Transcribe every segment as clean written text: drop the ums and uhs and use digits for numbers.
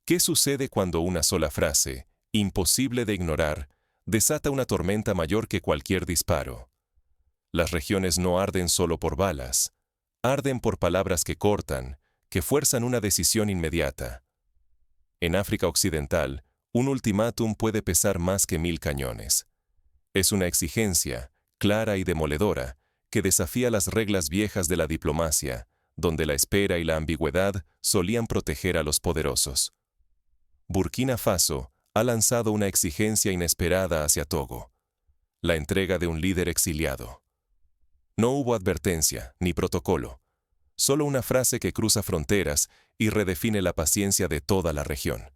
¿Qué sucede cuando una sola frase, imposible de ignorar, desata una tormenta mayor que cualquier disparo? Las regiones no arden solo por balas, arden por palabras que cortan, que fuerzan una decisión inmediata. En África Occidental, un ultimátum puede pesar más que 1000 cañones. Es una exigencia, clara y demoledora, que desafía las reglas viejas de la diplomacia, donde la espera y la ambigüedad solían proteger a los poderosos. Burkina Faso ha lanzado una exigencia inesperada hacia Togo: la entrega de un líder exiliado. No hubo advertencia ni protocolo, solo una frase que cruza fronteras y redefine la paciencia de toda la región.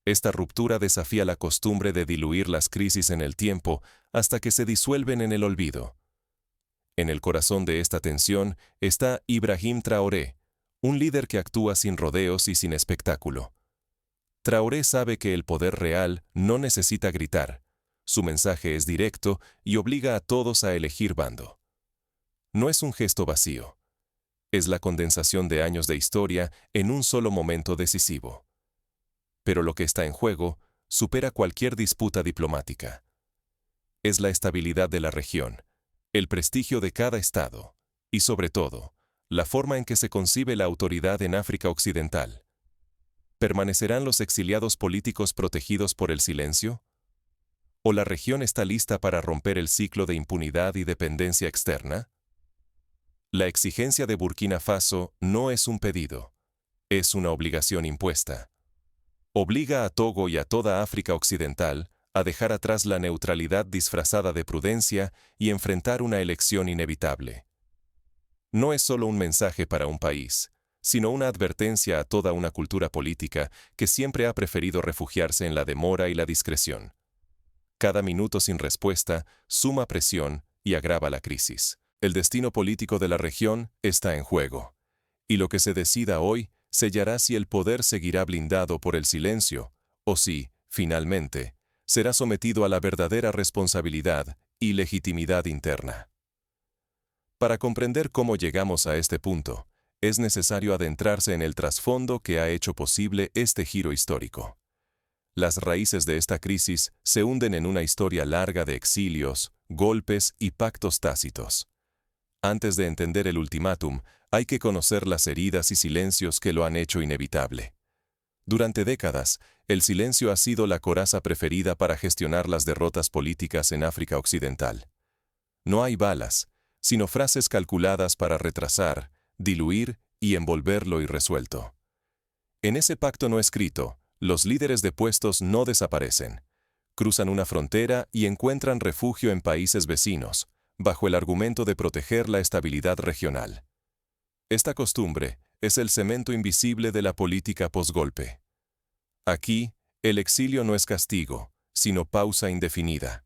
Esta ruptura desafía la costumbre de diluir las crisis en el tiempo hasta que se disuelven en el olvido. En el corazón de esta tensión está Ibrahim Traoré, un líder que actúa sin rodeos y sin espectáculo. Traoré sabe que el poder real no necesita gritar. Su mensaje es directo y obliga a todos a elegir bando. No es un gesto vacío. Es la condensación de años de historia en un solo momento decisivo. Pero lo que está en juego supera cualquier disputa diplomática. Es la estabilidad de la región, el prestigio de cada estado y, sobre todo, la forma en que se concibe la autoridad en África Occidental. ¿Permanecerán los exiliados políticos protegidos por el silencio? ¿O la región está lista para romper el ciclo de impunidad y dependencia externa? La exigencia de Burkina Faso no es un pedido, es una obligación impuesta. Obliga a Togo y a toda África Occidental a dejar atrás la neutralidad disfrazada de prudencia y enfrentar una elección inevitable. No es solo un mensaje para un país, sino una advertencia a toda una cultura política que siempre ha preferido refugiarse en la demora y la discreción. Cada minuto sin respuesta suma presión y agrava la crisis. El destino político de la región está en juego, y lo que se decida hoy sellará si el poder seguirá blindado por el silencio, o si, finalmente, será sometido a la verdadera responsabilidad y legitimidad interna. Para comprender cómo llegamos a este punto, es necesario adentrarse en el trasfondo que ha hecho posible este giro histórico. Las raíces de esta crisis se hunden en una historia larga de exilios, golpes y pactos tácitos. Antes de entender el ultimátum, hay que conocer las heridas y silencios que lo han hecho inevitable. Durante décadas, el silencio ha sido la coraza preferida para gestionar las derrotas políticas en África Occidental. No hay balas, sino frases calculadas para retrasar, diluir y envolver lo irresuelto. En ese pacto no escrito, los líderes depuestos no desaparecen. Cruzan una frontera y encuentran refugio en países vecinos, bajo el argumento de proteger la estabilidad regional. Esta costumbre es el cemento invisible de la política posgolpe. Aquí, el exilio no es castigo, sino pausa indefinida.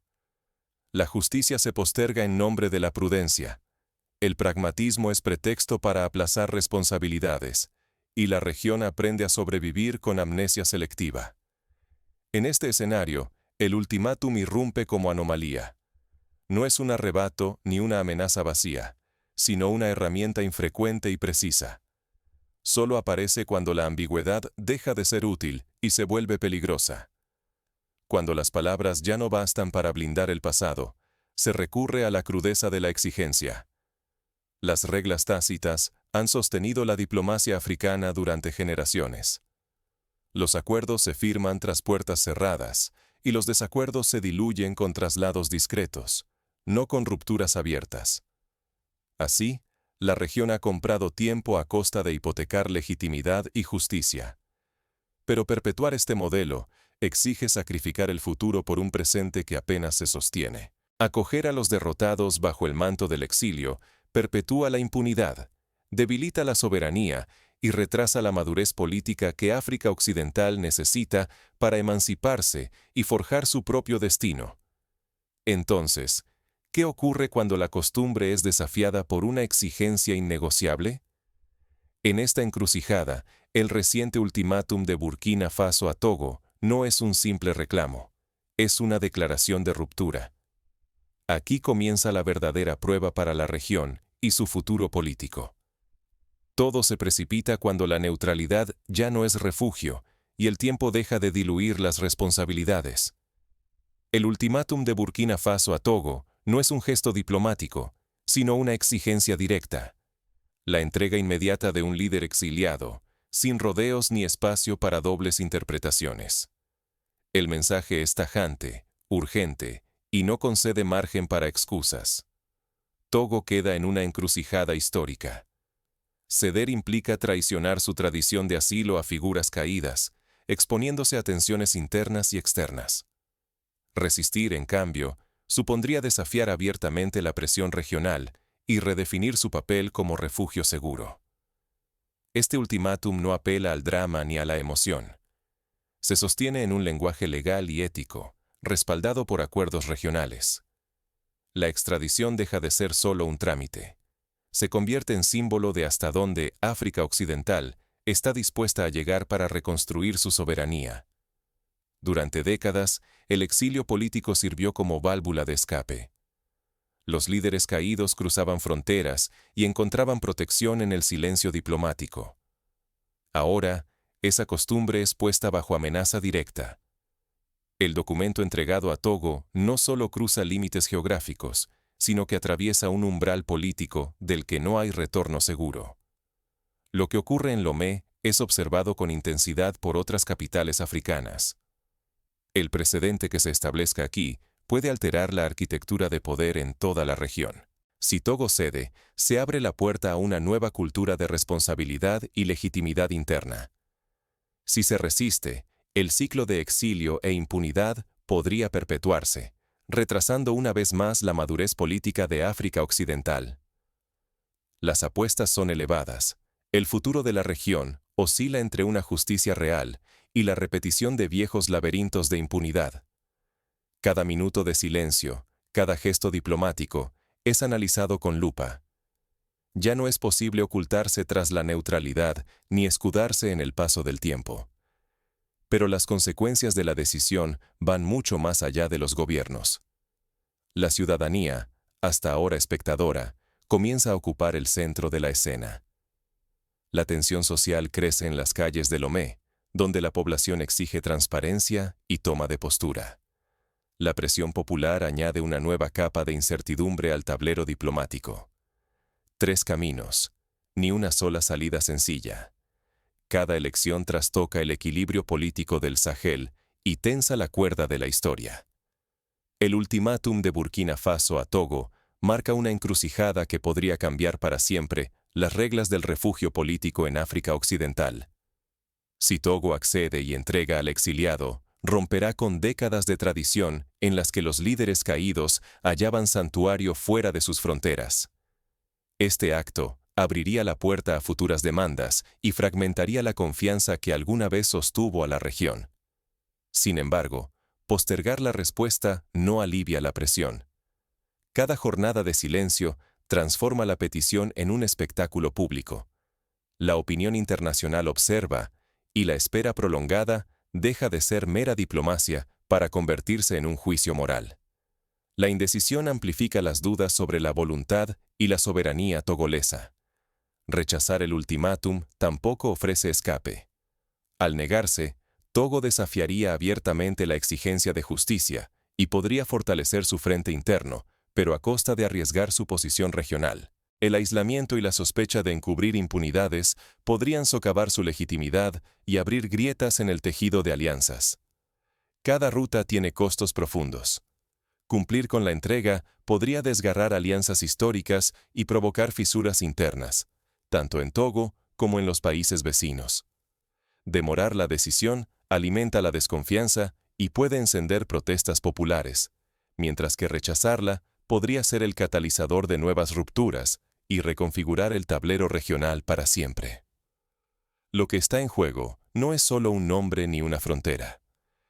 La justicia se posterga en nombre de la prudencia. El pragmatismo es pretexto para aplazar responsabilidades, y la región aprende a sobrevivir con amnesia selectiva. En este escenario, el ultimátum irrumpe como anomalía. No es un arrebato ni una amenaza vacía, sino una herramienta infrecuente y precisa. Solo aparece cuando la ambigüedad deja de ser útil y se vuelve peligrosa. Cuando las palabras ya no bastan para blindar el pasado, se recurre a la crudeza de la exigencia. Las reglas tácitas han sostenido la diplomacia africana durante generaciones. Los acuerdos se firman tras puertas cerradas, y los desacuerdos se diluyen con traslados discretos, no con rupturas abiertas. Así, la región ha comprado tiempo a costa de hipotecar legitimidad y justicia. Pero perpetuar este modelo exige sacrificar el futuro por un presente que apenas se sostiene. Acoger a los derrotados bajo el manto del exilio perpetúa la impunidad, debilita la soberanía y retrasa la madurez política que África Occidental necesita para emanciparse y forjar su propio destino. Entonces, ¿qué ocurre cuando la costumbre es desafiada por una exigencia innegociable? En esta encrucijada, el reciente ultimátum de Burkina Faso a Togo no es un simple reclamo, es una declaración de ruptura. Aquí comienza la verdadera prueba para la región y su futuro político. Todo se precipita cuando la neutralidad ya no es refugio y el tiempo deja de diluir las responsabilidades. El ultimátum de Burkina Faso a Togo no es un gesto diplomático, sino una exigencia directa. La entrega inmediata de un líder exiliado, sin rodeos ni espacio para dobles interpretaciones. El mensaje es tajante, urgente, y no concede margen para excusas. Togo queda en una encrucijada histórica. Ceder implica traicionar su tradición de asilo a figuras caídas, exponiéndose a tensiones internas y externas. Resistir, en cambio, supondría desafiar abiertamente la presión regional y redefinir su papel como refugio seguro. Este ultimátum no apela al drama ni a la emoción. Se sostiene en un lenguaje legal y ético, respaldado por acuerdos regionales. La extradición deja de ser solo un trámite. Se convierte en símbolo de hasta dónde África Occidental está dispuesta a llegar para reconstruir su soberanía. Durante décadas, el exilio político sirvió como válvula de escape. Los líderes caídos cruzaban fronteras y encontraban protección en el silencio diplomático. Ahora, esa costumbre es puesta bajo amenaza directa. El documento entregado a Togo no solo cruza límites geográficos, sino que atraviesa un umbral político del que no hay retorno seguro. Lo que ocurre en Lomé es observado con intensidad por otras capitales africanas. El precedente que se establezca aquí puede alterar la arquitectura de poder en toda la región. Si Togo cede, se abre la puerta a una nueva cultura de responsabilidad y legitimidad interna. Si se resiste, el ciclo de exilio e impunidad podría perpetuarse, retrasando una vez más la madurez política de África Occidental. Las apuestas son elevadas. El futuro de la región oscila entre una justicia real y la repetición de viejos laberintos de impunidad. Cada minuto de silencio, cada gesto diplomático, es analizado con lupa. Ya no es posible ocultarse tras la neutralidad ni escudarse en el paso del tiempo. Pero las consecuencias de la decisión van mucho más allá de los gobiernos. La ciudadanía, hasta ahora espectadora, comienza a ocupar el centro de la escena. La tensión social crece en las calles de Lomé, donde la población exige transparencia y toma de postura. La presión popular añade una nueva capa de incertidumbre al tablero diplomático. 3 caminos, ni una sola salida sencilla. Cada elección trastoca el equilibrio político del Sahel y tensa la cuerda de la historia. El ultimátum de Burkina Faso a Togo marca una encrucijada que podría cambiar para siempre las reglas del refugio político en África Occidental. Si Togo accede y entrega al exiliado, romperá con décadas de tradición en las que los líderes caídos hallaban santuario fuera de sus fronteras. Este acto abriría la puerta a futuras demandas y fragmentaría la confianza que alguna vez sostuvo a la región. Sin embargo, postergar la respuesta no alivia la presión. Cada jornada de silencio transforma la petición en un espectáculo público. La opinión internacional observa, y la espera prolongada deja de ser mera diplomacia para convertirse en un juicio moral. La indecisión amplifica las dudas sobre la voluntad y la soberanía togolesa. Rechazar el ultimátum tampoco ofrece escape. Al negarse, Togo desafiaría abiertamente la exigencia de justicia y podría fortalecer su frente interno, pero a costa de arriesgar su posición regional. El aislamiento y la sospecha de encubrir impunidades podrían socavar su legitimidad y abrir grietas en el tejido de alianzas. Cada ruta tiene costos profundos. Cumplir con la entrega podría desgarrar alianzas históricas y provocar fisuras internas, tanto en Togo como en los países vecinos. Demorar la decisión alimenta la desconfianza y puede encender protestas populares, mientras que rechazarla podría ser el catalizador de nuevas rupturas y reconfigurar el tablero regional para siempre. Lo que está en juego no es solo un nombre ni una frontera.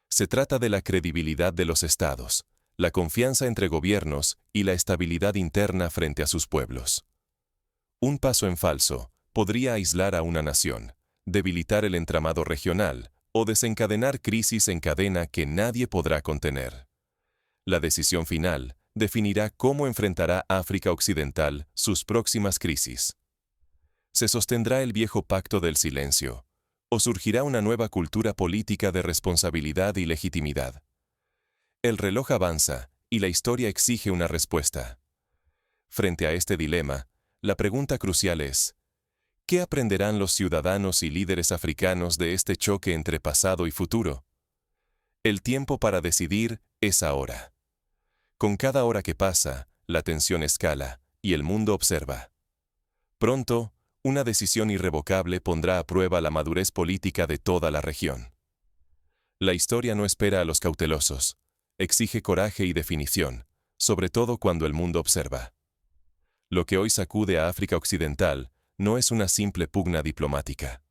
Se trata de la credibilidad de los estados, la confianza entre gobiernos y la estabilidad interna frente a sus pueblos. Un paso en falso podría aislar a una nación, debilitar el entramado regional o desencadenar crisis en cadena que nadie podrá contener. La decisión final definirá cómo enfrentará África Occidental sus próximas crisis. ¿Se sostendrá el viejo pacto del silencio ¿O surgirá una nueva cultura política de responsabilidad y legitimidad? El reloj avanza, y la historia exige una respuesta. Frente a este dilema, la pregunta crucial es: ¿qué aprenderán los ciudadanos y líderes africanos de este choque entre pasado y futuro? El tiempo para decidir es ahora. Con cada hora que pasa, la tensión escala, y el mundo observa. Pronto, una decisión irrevocable pondrá a prueba la madurez política de toda la región. La historia no espera a los cautelosos, exige coraje y definición, sobre todo cuando el mundo observa. Lo que hoy sacude a África Occidental no es una simple pugna diplomática.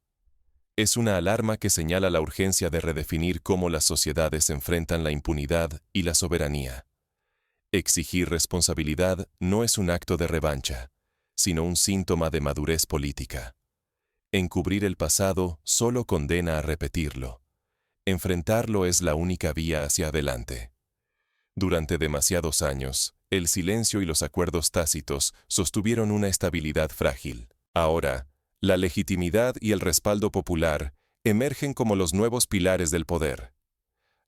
Es una alarma que señala la urgencia de redefinir cómo las sociedades enfrentan la impunidad y la soberanía. Exigir responsabilidad no es un acto de revancha, sino un síntoma de madurez política. Encubrir el pasado solo condena a repetirlo. Enfrentarlo es la única vía hacia adelante. Durante demasiados años, el silencio y los acuerdos tácitos sostuvieron una estabilidad frágil. Ahora, la legitimidad y el respaldo popular emergen como los nuevos pilares del poder.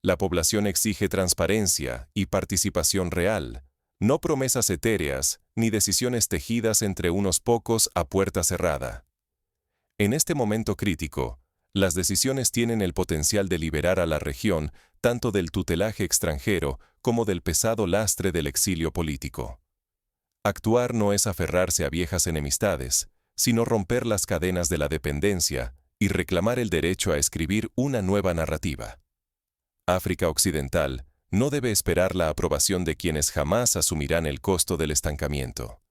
La población exige transparencia y participación real, no promesas etéreas ni decisiones tejidas entre unos pocos a puerta cerrada. En este momento crítico, las decisiones tienen el potencial de liberar a la región tanto del tutelaje extranjero como del pesado lastre del exilio político. Actuar no es aferrarse a viejas enemistades, sino romper las cadenas de la dependencia y reclamar el derecho a escribir una nueva narrativa. África Occidental no debe esperar la aprobación de quienes jamás asumirán el costo del estancamiento.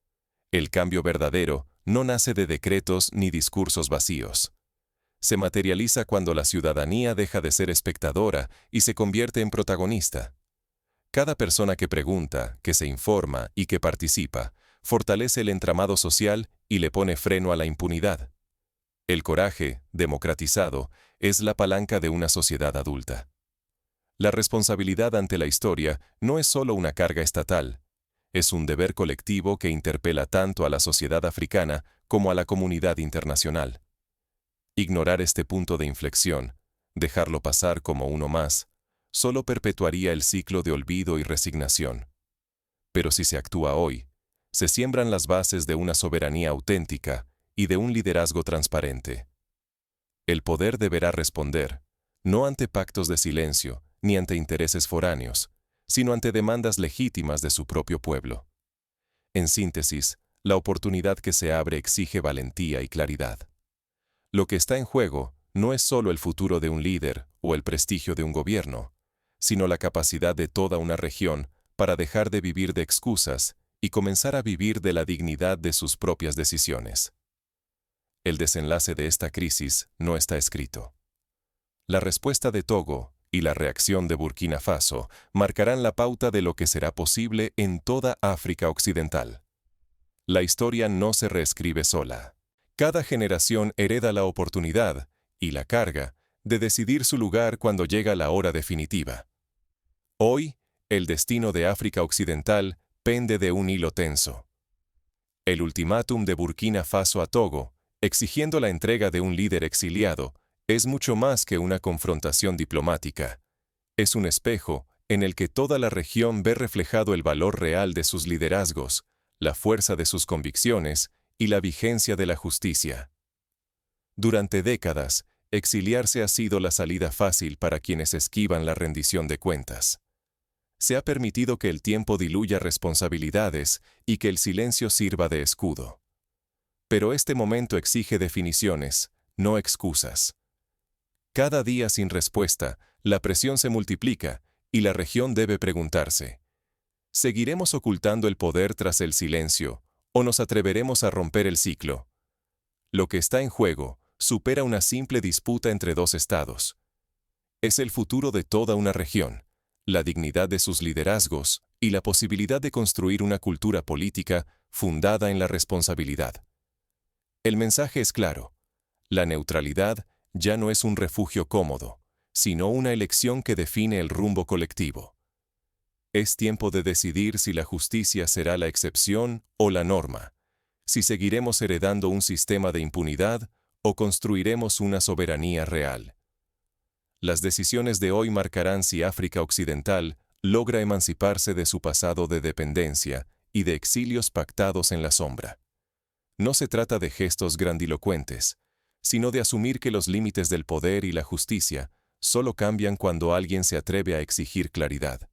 El cambio verdadero no nace de decretos ni discursos vacíos. Se materializa cuando la ciudadanía deja de ser espectadora y se convierte en protagonista. Cada persona que pregunta, que se informa y que participa, fortalece el entramado social y le pone freno a la impunidad. El coraje, democratizado, es la palanca de una sociedad adulta. La responsabilidad ante la historia no es solo una carga estatal, es un deber colectivo que interpela tanto a la sociedad africana como a la comunidad internacional. Ignorar este punto de inflexión, dejarlo pasar como uno más, solo perpetuaría el ciclo de olvido y resignación. Pero si se actúa hoy, se siembran las bases de una soberanía auténtica y de un liderazgo transparente. El poder deberá responder, no ante pactos de silencio, ni ante intereses foráneos, sino ante demandas legítimas de su propio pueblo. En síntesis, la oportunidad que se abre exige valentía y claridad. Lo que está en juego no es solo el futuro de un líder o el prestigio de un gobierno, sino la capacidad de toda una región para dejar de vivir de excusas y comenzar a vivir de la dignidad de sus propias decisiones. El desenlace de esta crisis no está escrito. La respuesta de Togo y la reacción de Burkina Faso marcarán la pauta de lo que será posible en toda África Occidental. La historia no se reescribe sola. Cada generación hereda la oportunidad y la carga de decidir su lugar cuando llega la hora definitiva. Hoy, el destino de África Occidental pende de un hilo tenso. El ultimátum de Burkina Faso a Togo, exigiendo la entrega de un líder exiliado, es mucho más que una confrontación diplomática. Es un espejo en el que toda la región ve reflejado el valor real de sus liderazgos, la fuerza de sus convicciones y la vigencia de la justicia. Durante décadas, exiliarse ha sido la salida fácil para quienes esquivan la rendición de cuentas. Se ha permitido que el tiempo diluya responsabilidades y que el silencio sirva de escudo. Pero este momento exige definiciones, no excusas. Cada día sin respuesta, la presión se multiplica y la región debe preguntarse: ¿seguiremos ocultando el poder tras el silencio o nos atreveremos a romper el ciclo? Lo que está en juego supera una simple disputa entre dos estados. Es el futuro de toda una región, la dignidad de sus liderazgos y la posibilidad de construir una cultura política fundada en la responsabilidad. El mensaje es claro: la neutralidad ya no es un refugio cómodo, sino una elección que define el rumbo colectivo. Es tiempo de decidir si la justicia será la excepción o la norma, si seguiremos heredando un sistema de impunidad ¿O construiremos una soberanía real? Las decisiones de hoy marcarán si África Occidental logra emanciparse de su pasado de dependencia y de exilios pactados en la sombra. No se trata de gestos grandilocuentes, sino de asumir que los límites del poder y la justicia solo cambian cuando alguien se atreve a exigir claridad.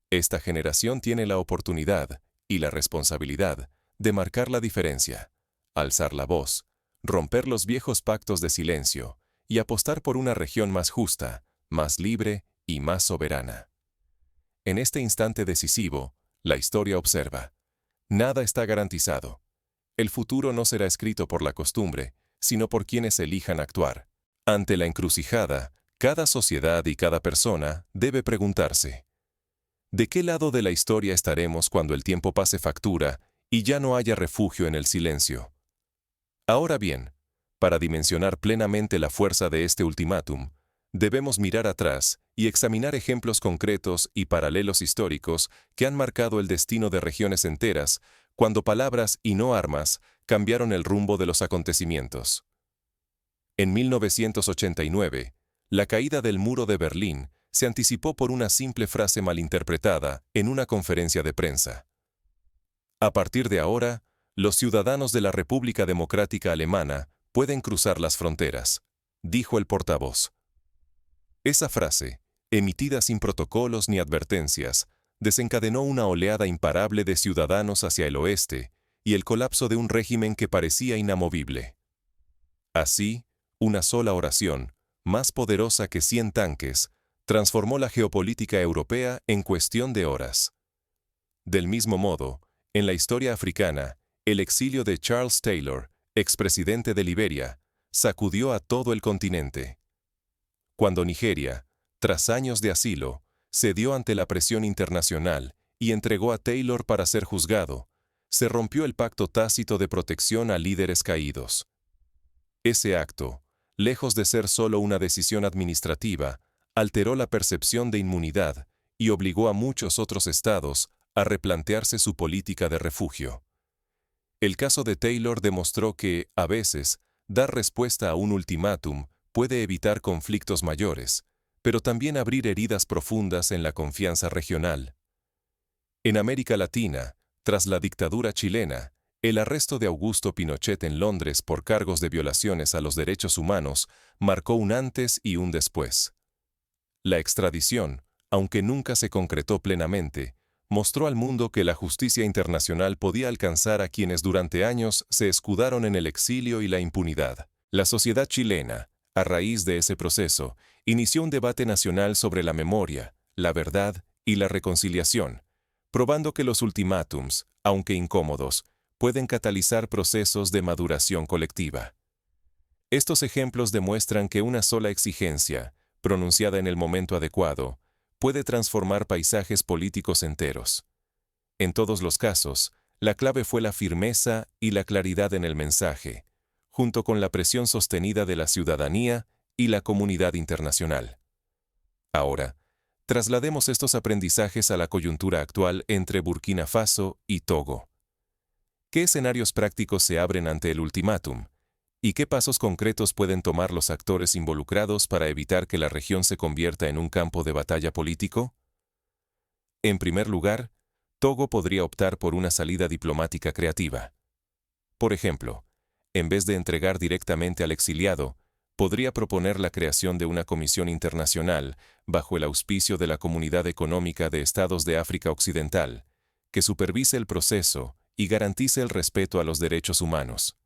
Esta generación tiene la oportunidad y la responsabilidad de marcar la diferencia, alzar la voz, romper los viejos pactos de silencio y apostar por una región más justa, más libre y más soberana. En este instante decisivo, la historia observa: nada está garantizado. El futuro no será escrito por la costumbre, sino por quienes elijan actuar. Ante la encrucijada, cada sociedad y cada persona debe preguntarse: ¿de qué lado de la historia estaremos cuando el tiempo pase factura y ya no haya refugio en el silencio? Ahora bien, para dimensionar plenamente la fuerza de este ultimátum, debemos mirar atrás y examinar ejemplos concretos y paralelos históricos que han marcado el destino de regiones enteras, cuando palabras y no armas cambiaron el rumbo de los acontecimientos. En 1989, la caída del muro de Berlín se anticipó por una simple frase malinterpretada en una conferencia de prensa. A partir de ahora, los ciudadanos de la República Democrática Alemana pueden cruzar las fronteras, dijo el portavoz. Esa frase, emitida sin protocolos ni advertencias, desencadenó una oleada imparable de ciudadanos hacia el oeste y el colapso de un régimen que parecía inamovible. Así, una sola oración, más poderosa que 100 tanques, transformó la geopolítica europea en cuestión de horas. Del mismo modo, en la historia africana, el exilio de Charles Taylor, expresidente de Liberia, sacudió a todo el continente. Cuando Nigeria, tras años de asilo, cedió ante la presión internacional y entregó a Taylor para ser juzgado, se rompió el pacto tácito de protección a líderes caídos. Ese acto, lejos de ser solo una decisión administrativa, alteró la percepción de inmunidad y obligó a muchos otros estados a replantearse su política de refugio. El caso de Taylor demostró que, a veces, dar respuesta a un ultimátum puede evitar conflictos mayores, pero también abrir heridas profundas en la confianza regional. En América Latina, tras la dictadura chilena, el arresto de Augusto Pinochet en Londres por cargos de violaciones a los derechos humanos marcó un antes y un después. La extradición, aunque nunca se concretó plenamente, mostró al mundo que la justicia internacional podía alcanzar a quienes durante años se escudaron en el exilio y la impunidad. La sociedad chilena, a raíz de ese proceso, inició un debate nacional sobre la memoria, la verdad y la reconciliación, probando que los ultimátums, aunque incómodos, pueden catalizar procesos de maduración colectiva. Estos ejemplos demuestran que una sola exigencia, pronunciada en el momento adecuado, puede transformar paisajes políticos enteros. En todos los casos, la clave fue la firmeza y la claridad en el mensaje, junto con la presión sostenida de la ciudadanía y la comunidad internacional. Ahora, traslademos estos aprendizajes a la coyuntura actual entre Burkina Faso y Togo. ¿Qué escenarios prácticos se abren ante el ultimátum? ¿Y qué pasos concretos pueden tomar los actores involucrados para evitar que la región se convierta en un campo de batalla político? En primer lugar, Togo podría optar por una salida diplomática creativa. Por ejemplo, en vez de entregar directamente al exiliado, podría proponer la creación de una comisión internacional bajo el auspicio de la Comunidad Económica de Estados de África Occidental, que supervise el proceso y garantice el respeto a los derechos humanos.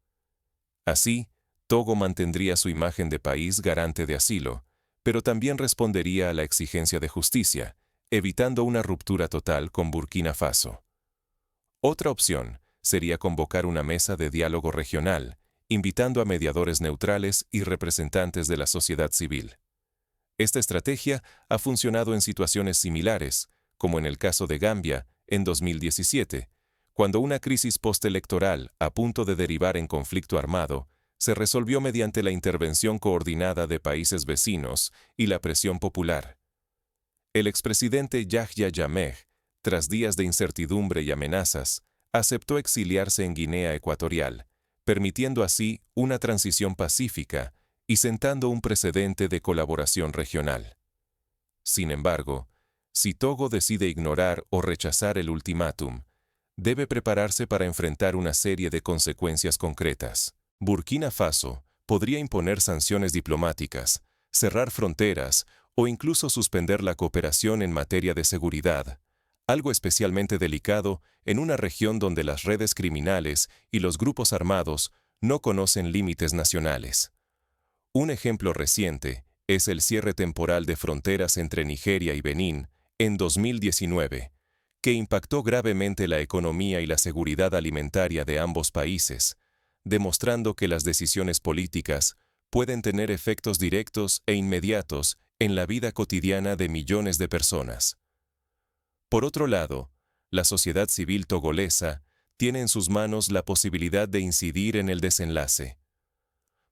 Así, Togo mantendría su imagen de país garante de asilo, pero también respondería a la exigencia de justicia, evitando una ruptura total con Burkina Faso. Otra opción sería convocar una mesa de diálogo regional, invitando a mediadores neutrales y representantes de la sociedad civil. Esta estrategia ha funcionado en situaciones similares, como en el caso de Gambia en 2017, cuando una crisis postelectoral a punto de derivar en conflicto armado se resolvió mediante la intervención coordinada de países vecinos y la presión popular. El expresidente Yahya Jammeh, tras días de incertidumbre y amenazas, aceptó exiliarse en Guinea Ecuatorial, permitiendo así una transición pacífica y sentando un precedente de colaboración regional. Sin embargo, si Togo decide ignorar o rechazar el ultimátum, debe prepararse para enfrentar una serie de consecuencias concretas. Burkina Faso podría imponer sanciones diplomáticas, cerrar fronteras o incluso suspender la cooperación en materia de seguridad, algo especialmente delicado en una región donde las redes criminales y los grupos armados no conocen límites nacionales. Un ejemplo reciente es el cierre temporal de fronteras entre Nigeria y Benín en 2019, que impactó gravemente la economía y la seguridad alimentaria de ambos países, demostrando que las decisiones políticas pueden tener efectos directos e inmediatos en la vida cotidiana de millones de personas. Por otro lado, la sociedad civil togolesa tiene en sus manos la posibilidad de incidir en el desenlace.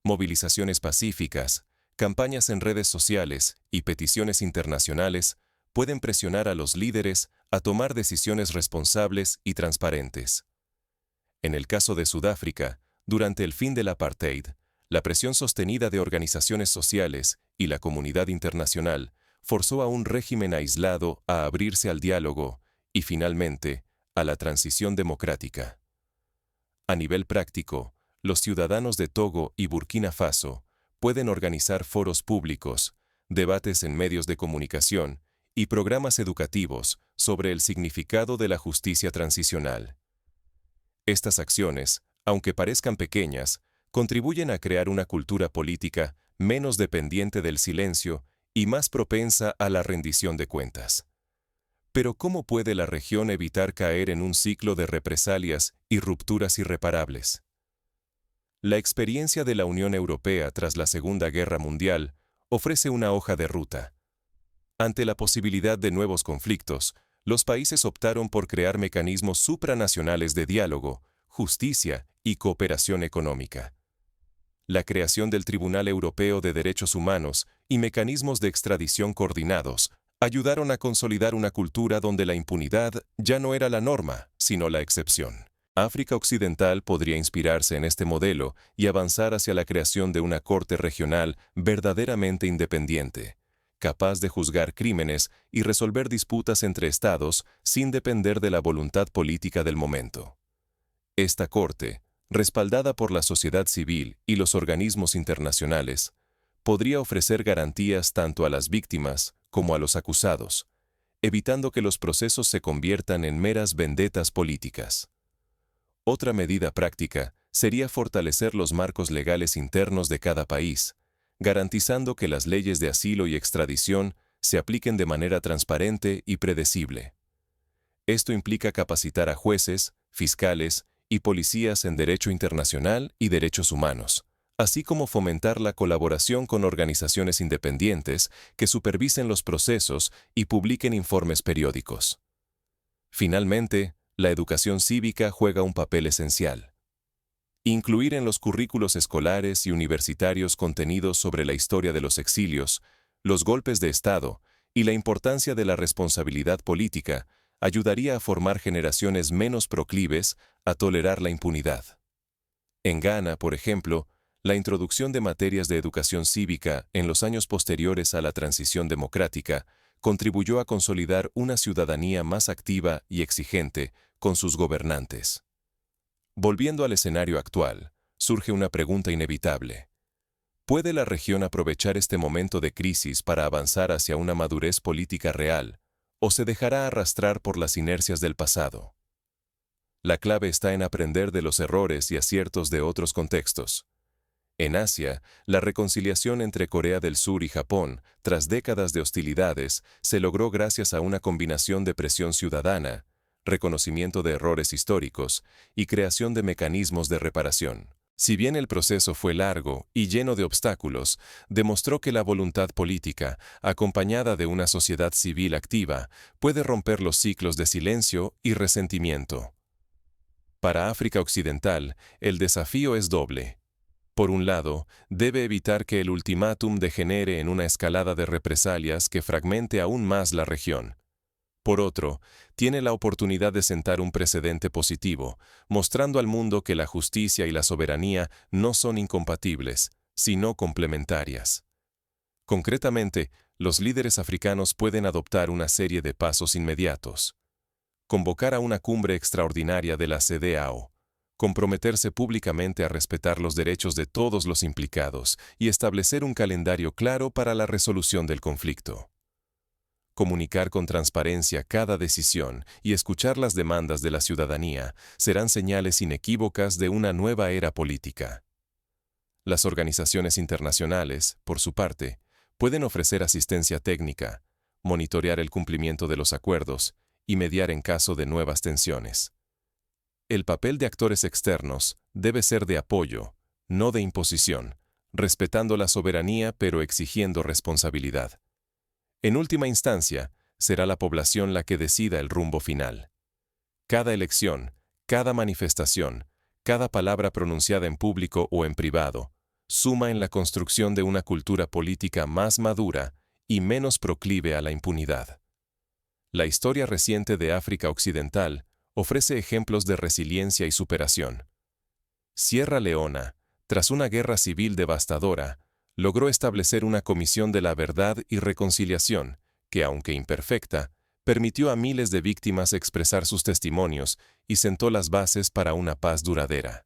Movilizaciones pacíficas, campañas en redes sociales y peticiones internacionales pueden presionar a los líderes a tomar decisiones responsables y transparentes. En el caso de Sudáfrica, durante el fin del apartheid, la presión sostenida de organizaciones sociales y la comunidad internacional forzó a un régimen aislado a abrirse al diálogo y, finalmente, a la transición democrática. A nivel práctico, los ciudadanos de Togo y Burkina Faso pueden organizar foros públicos, debates en medios de comunicación y programas educativos sobre el significado de la justicia transicional. Estas acciones, aunque parezcan pequeñas, contribuyen a crear una cultura política menos dependiente del silencio y más propensa a la rendición de cuentas. Pero ¿cómo puede la región evitar caer en un ciclo de represalias y rupturas irreparables? La experiencia de la Unión Europea tras la Segunda Guerra Mundial ofrece una hoja de ruta. Ante la posibilidad de nuevos conflictos, los países optaron por crear mecanismos supranacionales de diálogo, justicia y cooperación económica. La creación del Tribunal Europeo de Derechos Humanos y mecanismos de extradición coordinados ayudaron a consolidar una cultura donde la impunidad ya no era la norma, sino la excepción. África Occidental podría inspirarse en este modelo y avanzar hacia la creación de una corte regional verdaderamente independiente, capaz de juzgar crímenes y resolver disputas entre estados sin depender de la voluntad política del momento. Esta corte, respaldada por la sociedad civil y los organismos internacionales, podría ofrecer garantías tanto a las víctimas como a los acusados, evitando que los procesos se conviertan en meras vendetas políticas. Otra medida práctica sería fortalecer los marcos legales internos de cada país, garantizando que las leyes de asilo y extradición se apliquen de manera transparente y predecible. Esto implica capacitar a jueces, fiscales y policías en derecho internacional y derechos humanos, así como fomentar la colaboración con organizaciones independientes que supervisen los procesos y publiquen informes periódicos. Finalmente, la educación cívica juega un papel esencial. Incluir en los currículos escolares y universitarios contenidos sobre la historia de los exilios, los golpes de Estado y la importancia de la responsabilidad política ayudaría a formar generaciones menos proclives a tolerar la impunidad. En Ghana, por ejemplo, la introducción de materias de educación cívica en los años posteriores a la transición democrática contribuyó a consolidar una ciudadanía más activa y exigente con sus gobernantes. Volviendo al escenario actual, surge una pregunta inevitable. ¿Puede la región aprovechar este momento de crisis para avanzar hacia una madurez política real, o se dejará arrastrar por las inercias del pasado? La clave está en aprender de los errores y aciertos de otros contextos. En Asia, la reconciliación entre Corea del Sur y Japón, tras décadas de hostilidades, se logró gracias a una combinación de presión ciudadana, reconocimiento de errores históricos y creación de mecanismos de reparación. Si bien el proceso fue largo y lleno de obstáculos, demostró que la voluntad política, acompañada de una sociedad civil activa, puede romper los ciclos de silencio y resentimiento. Para África Occidental, el desafío es doble. Por un lado, debe evitar que el ultimátum degenere en una escalada de represalias que fragmente aún más la región. Por otro, tiene la oportunidad de sentar un precedente positivo, mostrando al mundo que la justicia y la soberanía no son incompatibles, sino complementarias. Concretamente, los líderes africanos pueden adoptar una serie de pasos inmediatos. Convocar a una cumbre extraordinaria de la CEDEAO, comprometerse públicamente a respetar los derechos de todos los implicados y establecer un calendario claro para la resolución del conflicto. Comunicar con transparencia cada decisión y escuchar las demandas de la ciudadanía serán señales inequívocas de una nueva era política. Las organizaciones internacionales, por su parte, pueden ofrecer asistencia técnica, monitorear el cumplimiento de los acuerdos y mediar en caso de nuevas tensiones. El papel de actores externos debe ser de apoyo, no de imposición, respetando la soberanía pero exigiendo responsabilidad. En última instancia, será la población la que decida el rumbo final. Cada elección, cada manifestación, cada palabra pronunciada en público o en privado, suma en la construcción de una cultura política más madura y menos proclive a la impunidad. La historia reciente de África Occidental ofrece ejemplos de resiliencia y superación. Sierra Leona, tras una guerra civil devastadora, logró establecer una comisión de la verdad y reconciliación que, aunque imperfecta, permitió a miles de víctimas expresar sus testimonios y sentó las bases para una paz duradera.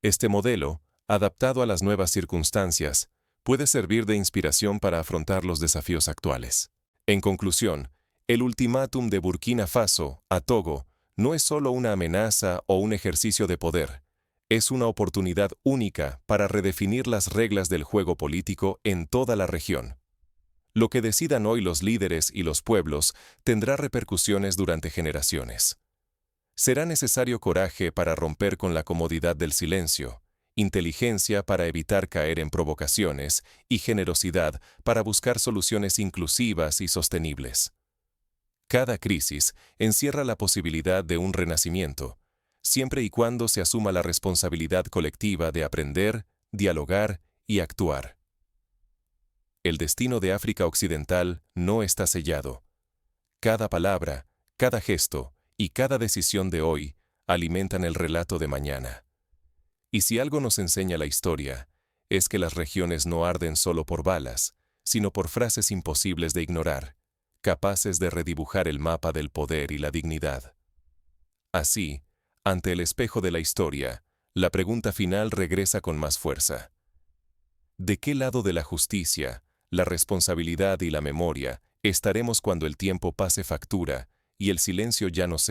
Este modelo, adaptado a las nuevas circunstancias, puede servir de inspiración para afrontar los desafíos actuales. En conclusión, el ultimátum de Burkina Faso a Togo no es solo una amenaza o un ejercicio de poder, es una oportunidad única para redefinir las reglas del juego político en toda la región. Lo que decidan hoy los líderes y los pueblos tendrá repercusiones durante generaciones. Será necesario coraje para romper con la comodidad del silencio, inteligencia para evitar caer en provocaciones y generosidad para buscar soluciones inclusivas y sostenibles. Cada crisis encierra la posibilidad de un renacimiento, siempre y cuando se asuma la responsabilidad colectiva de aprender, dialogar y actuar. El destino de África Occidental no está sellado. Cada palabra, cada gesto y cada decisión de hoy alimentan el relato de mañana. Y si algo nos enseña la historia, es que las regiones no arden solo por balas, sino por frases imposibles de ignorar, capaces de redibujar el mapa del poder y la dignidad. Así, ante el espejo de la historia, la pregunta final regresa con más fuerza. ¿De qué lado de la justicia, la responsabilidad y la memoria estaremos cuando el tiempo pase factura y el silencio ya no sea